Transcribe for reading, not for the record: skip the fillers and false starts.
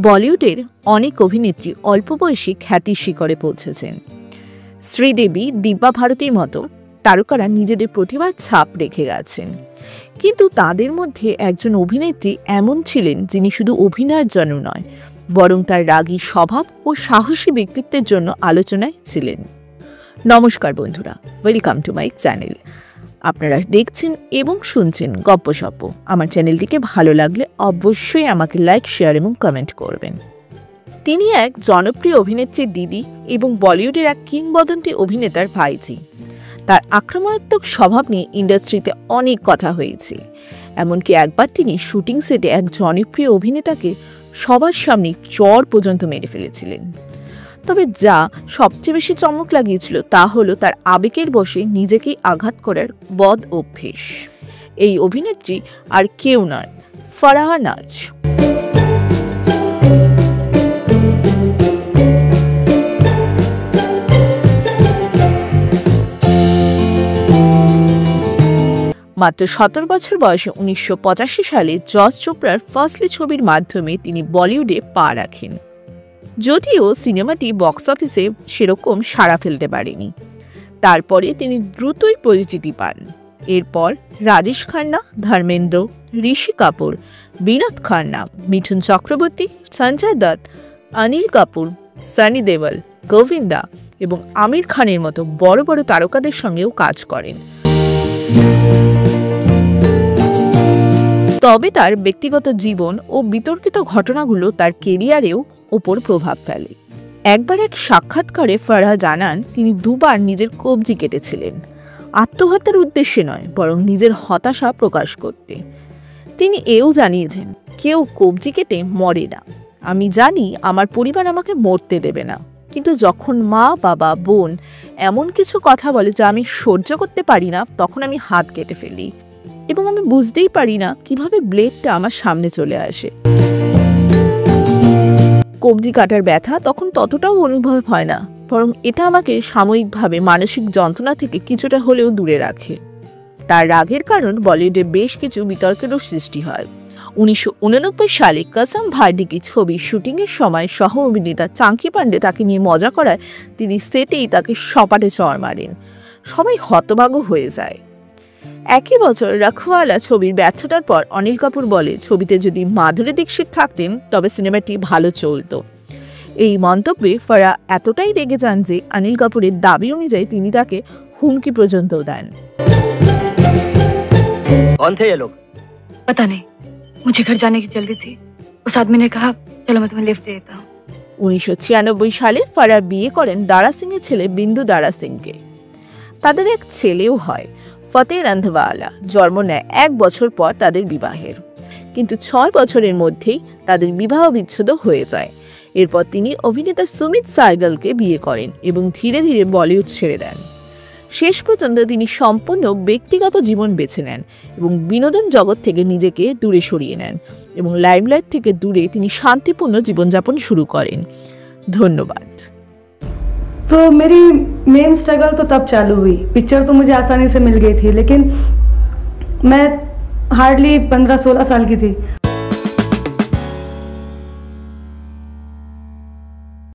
বলিউডের অনেক অভিনেত্রী অল্প বয়সে খ্যাতির শিখরে পৌঁছেছেন। শ্রীদেবী, দিব্যা ভারতীর মতো তারকারা নিজেদের প্রতিভার ছাপ রেখে গেছেন। কিন্তু তাদের মধ্যে একজন অভিনেত্রী এমন ছিলেন যিনি শুধু অভিনয়ের জন্য নয়, বরং তার রাগী স্বভাব ও সাহসী ব্যক্তিত্বের জন্য আলোচনায় ছিলেন। নমস্কার বন্ধুরা, ওয়েলকাম টু মাই চ্যানেল। আপনারা দেখছেন এবং শুনছেন গপ্পসপ্প। আমার চ্যানেলটিকে ভালো লাগলে অবশ্যই আমাকে লাইক, শেয়ার এবং কমেন্ট করবেন। তিনি এক জনপ্রিয় অভিনেত্রীর দিদি এবং বলিউডের এক কিংবদন্তি অভিনেতার ভাইঝি। তার আক্রমণাত্মক স্বভাব নিয়ে ইন্ডাস্ট্রিতে অনেক কথা হয়েছে। এমনকি একবার তিনি শুটিং সেটে এক জনপ্রিয় অভিনেতাকে সবার সামনে চড় পর্যন্ত মেরে ফেলেছিলেন। তবে যা সবচেয়ে বেশি চমক লাগিয়েছিল তা হলো তার আবেগের বশে নিজেকেই আঘাত করার বদ অভ্যেস। এই অভিনেত্রী আর কেউ নয়, ফারাহ নাজ। মাত্র 17 বছর বয়সে 1985 সালে জজ চোপড়ার ফার্স্টলি ছবির মাধ্যমে তিনি বলিউডে পা রাখেন। যদিও সিনেমাটি বক্স অফিসে সেরকম সাড়া ফেলতে পারেনি। তারপরে তিনি দ্রুতই পরিচিতি পান। এরপর রাজেশ খান্না, ধর্মেন্দ্র, ঋষি কাপুর, বিনোদ খান্না, মিঠুন চক্রবর্তী, সঞ্জয় দত্ত, অনিল কাপুর, সানি দেওল, গোবিন্দা এবং আমির খানের মতো বড় বড় তারকাদের সঙ্গেও কাজ করেন। তবে তার ব্যক্তিগত জীবন ও বিতর্কিত ঘটনাগুলো তার কেরিয়ারেও ওপর প্রভাব ফেলে। একবার এক সাক্ষাৎকারে ফারাহ জানান তিনি দুবার নিজের কবজি কেটেছিলেন, আত্মহত্যার উদ্দেশ্যে নয়, বরং নিজের হতাশা প্রকাশ করতে। তিনি এও জানিয়েছেন, কেউ কবজি কেটে মরে না। আমি জানি আমার পরিবার আমাকে মরতে দেবে না, কিন্তু যখন মা, বাবা, বোন এমন কিছু কথা বলে যা আমি সহ্য করতে পারি না, তখন আমি হাত কেটে ফেলি এবং আমি বুঝতেই পারি না কিভাবে ব্লেডটা আমার সামনে চলে আসে। কবজি কাটার ব্যথা তখন ততটাও অনুভব হয় না, বরং এটা আমাকে সাময়িকভাবে মানসিক যন্ত্রণা থেকে কিছুটা হলেও দূরে রাখে। তার রাগের কারণ বলিউডে বেশ কিছু বিতর্কেরও সৃষ্টি হয়। 1989 সালে কসম ভার্ডি কি ছবির শুটিংয়ের সময় সহ অভিনেতা চাঙ্কি পান্ডে তাকে নিয়ে মজা করায় তিনি সেটেই তাকে সপাটে চড় মারেন। সবাই হতবাক হয়ে যায়। একই বছর রখওয়ালা ছবির ব্যর্থতার পর অনিল কাপুর বলে, ছবিতে যদি মাধুরী দীক্ষিত থাকতেন তবে সিনেমাটি ভালো চলত। এই মন্তব্যে ফারাহ এতটাই রেগে যান যে অনিল কাপুরের দাবি অনুযায়ী তিনি তাকে হুমকি পর্যন্ত দেন। कौन थे ये लोग? पता नहीं, मुझे घर जाने की जल्दी थी। उस आदमी ने कहा चलो मैं तुम्हें लिफ्ट दे देता हूँ। 1996 সালে ফারাহ বিয়ে করেন দারা সিং এর ছেলে বিন্দু দারা সিংকে। তাদের এক ছেলেও হয়, ফতেহ রন্ধওয়ালা। জন্ম নেয় 1 বছর পর তাদের বিবাহের, কিন্তু 6 বছরের মধ্যেই তাদের বিবাহ বিচ্ছেদ হয়ে যায়। এরপর তিনি অভিনেতা সুমিত সাইগলকে বিয়ে করেন এবং ধীরে ধীরে বলিউড ছেড়ে দেন। শেষ পর্যন্ত তিনি সম্পূর্ণ ব্যক্তিগত জীবন বেছে নেন এবং বিনোদন জগৎ থেকে নিজেকে দূরে সরিয়ে নেন এবং লাইমলাইট থেকে দূরে তিনি শান্তিপূর্ণ জীবনযাপন শুরু করেন। ধন্যবাদ। तो मेरी मेन स्ट्रगल तो तब चालू हुई। पिक्चर तो मुझे आसानी से मिल गई थी, लेकिन मैं हार्डली 15-16 साल की थी।